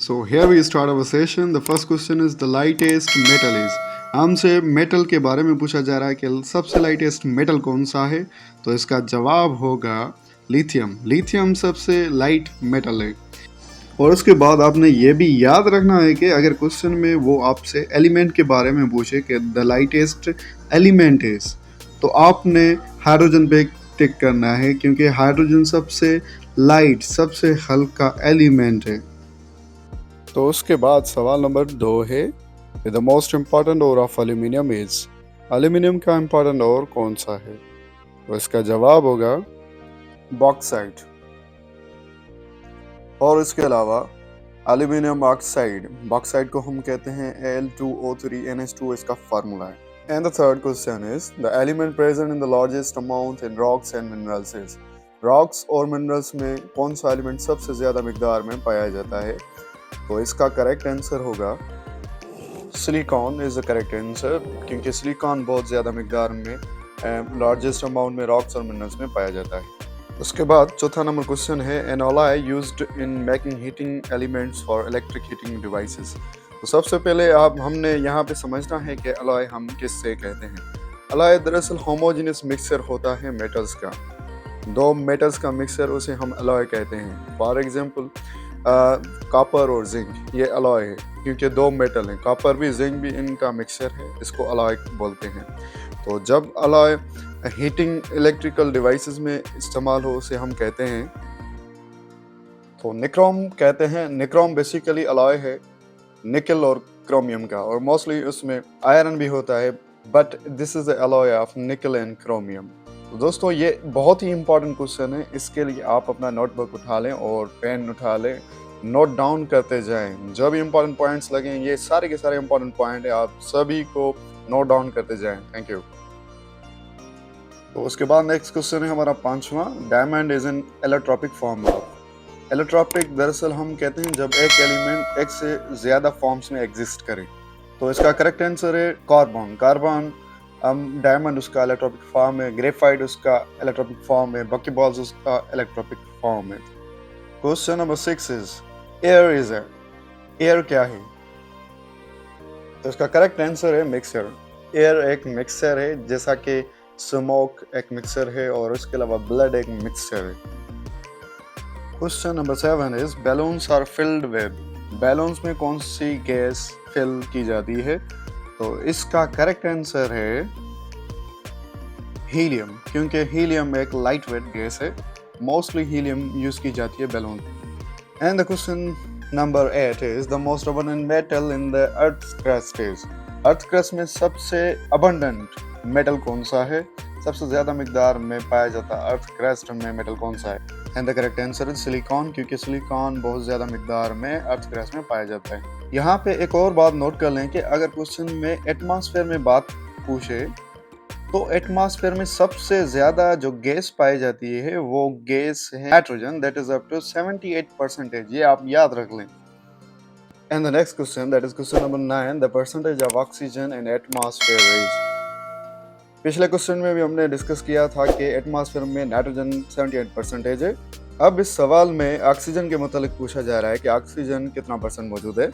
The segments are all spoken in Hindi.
So here we start our session. The first question is the lightest metal is. हमसे मेटल के बारे में पूछा जा रहा है कि सबसे लाइटेस्ट मेटल कौन सा है। तो इसका जवाब होगा लिथियम। लिथियम सबसे लाइट मेटल है। और उसके बाद आपने ये भी याद रखना है कि अगर क्वेश्चन में वो आपसे एलिमेंट के बारे में पूछे कि द लाइटेस्ट एलिमेंट इज, तो आपने हाइड्रोजन पे टिक करना है क्योंकि हाइड्रोजन सबसे लाइट सबसे हल्का एलिमेंट है। तो उसके बाद सवाल नंबर 2 है, the most important ore of aluminium is. Aluminium का इम्पॉर्टेंट ओर कौन सा है? तो इसका जवाब होगा बॉक्साइट। और इसके अलावा एल्यूमिनियम ऑक्साइड, बॉक्साइट को हम कहते हैं Al2O3NH2, इसका फार्मूला है। And the third question is the element present in the largest amount in rocks and minerals is. Rocks और मिनरल्स में कौन सा एलिमेंट सबसे ज्यादा मिकदार में पाया जाता है? तो इसका करेक्ट आंसर होगा silicon is the correct answer, क्योंकि सिलिकॉन बहुत ज़्यादा मिकदार में लार्जेस्ट अमाउंट में रॉक्स और मिनरल्स में पाया जाता है। उसके बाद चौथा नंबर क्वेश्चन है N alloy used in making heating elements for electric heating devices. तो सबसे पहले हमने यहाँ पे समझना है कि अलॉय हम किससे कहते हैं। अलॉय दरअसल होमोजेनियस मिक्सचर होता है मेटल्स का, दो मेटल्स का मिक्सचर, उसे हम अलॉय कहते हैं। फॉर एग्जांपल कॉपर और जिंक, ये अलॉय है क्योंकि दो मेटल हैं, कॉपर भी जिंक भी इनका मिक्सचर है, इसको अलॉय बोलते हैं। तो जब अलॉय हीटिंग इलेक्ट्रिकल डिवाइसेस में इस्तेमाल हो उसे हम कहते हैं तो निक्रोम कहते हैं। निक्रोम बेसिकली अलॉय है निकल और क्रोमियम का, और मोस्टली उसमें आयरन भी होता है, but this is the alloy of निकल एंड क्रोमियम। तो दोस्तों ये बहुत ही इंपॉर्टेंट क्वेश्चन है, इसके लिए आप अपना नोटबुक उठा लें और पेन उठा लें, नोट डाउन करते जाएं। जो भी इंपॉर्टेंट पॉइंट्स लगें, ये सारे के सारे इंपॉर्टेंट पॉइंट है, आप सभी को नोट डाउन करते जाएं। Thank you. तो उसके बाद नेक्स्ट क्वेश्चन है हमारा पांचवा, diamond is in allotropic form of. Allotropic दरअसल हम कहते हैं जब एक एलिमेंट एक से ज्यादा फॉर्म्स में एग्जिस्ट करे। तो इसका करेक्ट आंसर है कार्बन। कार्बन डायमंड उसका इलेक्ट्रॉपिक फॉर्म है, ग्रेफाइट उसका इलेक्ट्रॉपिक फॉर्म है, बकीबॉल्स उसका इलेक्ट्रॉपिक फॉर्म है। Question number 6 is air is air क्या है? तो इसका करेक्ट आंसर है मिक्सचर। एयर एक मिक्सचर है, जैसा कि स्मोक एक मिक्सचर है और उसके अलावा ब्लड एक मिक्सचर है। Question number 7 is balloons are filled with. Balloons में कौन सी गैस फिल की जाती है? तो इसका करेक्ट आंसर है हीलियम, क्योंकि हीलियम एक लाइट वेट गैस है। मोस्टली हीलियम यूज की जाती है balloon. And the question number 8 is the most abundant metal in the earth crust is. Earth crust में सबसे अबंडेंट मेटल कौन सा है? सबसे ज्यादा मिकदार में पाया जाता अर्थ क्रस्ट में मेटल कौन सा है? And the correct answer is silicon, क्योंकि सिलिकॉन बहुत ज्यादा मिकदार में अर्थ क्रस्ट में पाया जाता है। यहाँ पे एक और बात नोट कर लें कि अगर क्वेश्चन में एटमॉस्फेयर में बात पूछे तो एटमॉस्फेयर में सबसे ज्यादा जो गैस पाई जाती है वो गैस है nitrogen, that is up to 78%। ये आप याद रख लें। And the next question, that is question number 9, the percentage of oxygen in atmosphere is. पिछले क्वेश्चन में भी हमने डिस्कस किया था कि एटमॉस्फेयर में नाइट्रोजन 78% है। अब इस सवाल में ऑक्सीजन के मुतालिक पूछा जा रहा है कि ऑक्सीजन कितना परसेंट मौजूद है।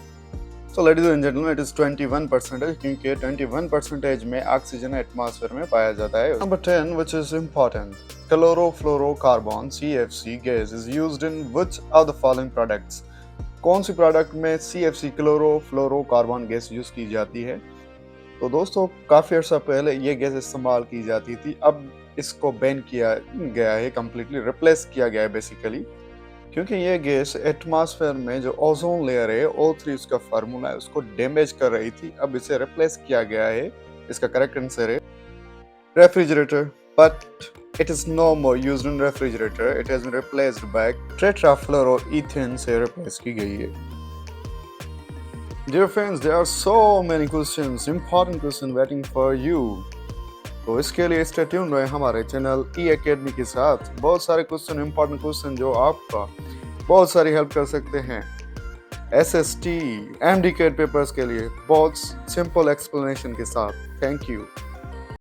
So ladies and gentleman, it is 21%, क्योंकि 21% में ऑक्सीजन एटमॉस्फेयर में पाया जाता है। Number 10 which is important, chlorofluorocarbon CFC gas is used in which of the following products. कौन सी प्रोडक्ट में CFC क्लोरोफ्लोरोकार्बन गैस यूज की जाती है? तो दोस्तों काफ़ी अर्सा पहले ये गैस इस्तेमाल की जाती थी, अब इसको बैन किया गया है, कम्प्लीटली रिप्लेस किया गया है बेसिकली, क्योंकि ये गैस एटमॉस्फेयर में जो ओजोन लेयर है O3 उसका फार्मूला है उसको डैमेज कर रही थी, अब इसे रिप्लेस किया गया है। इसका करेक्ट आंसर है refrigerator, but it is no more used in refrigerator, it has been replaced by tetrafluoroethane से रिप्लेस की गई है। Dear friends, there are so many questions, important questions waiting for you. तो इसके लिए स्टे ट्यून रहे हमारे चैनल ई एकेडमी के साथ। बहुत सारे क्वेश्चन, इंपॉर्टेंट क्वेश्चन जो आपका बहुत सारी हेल्प कर सकते हैं। SST, MD पेपर्स के लिए बहुत सिंपल एक्सप्लेनेशन के साथ। Thank you.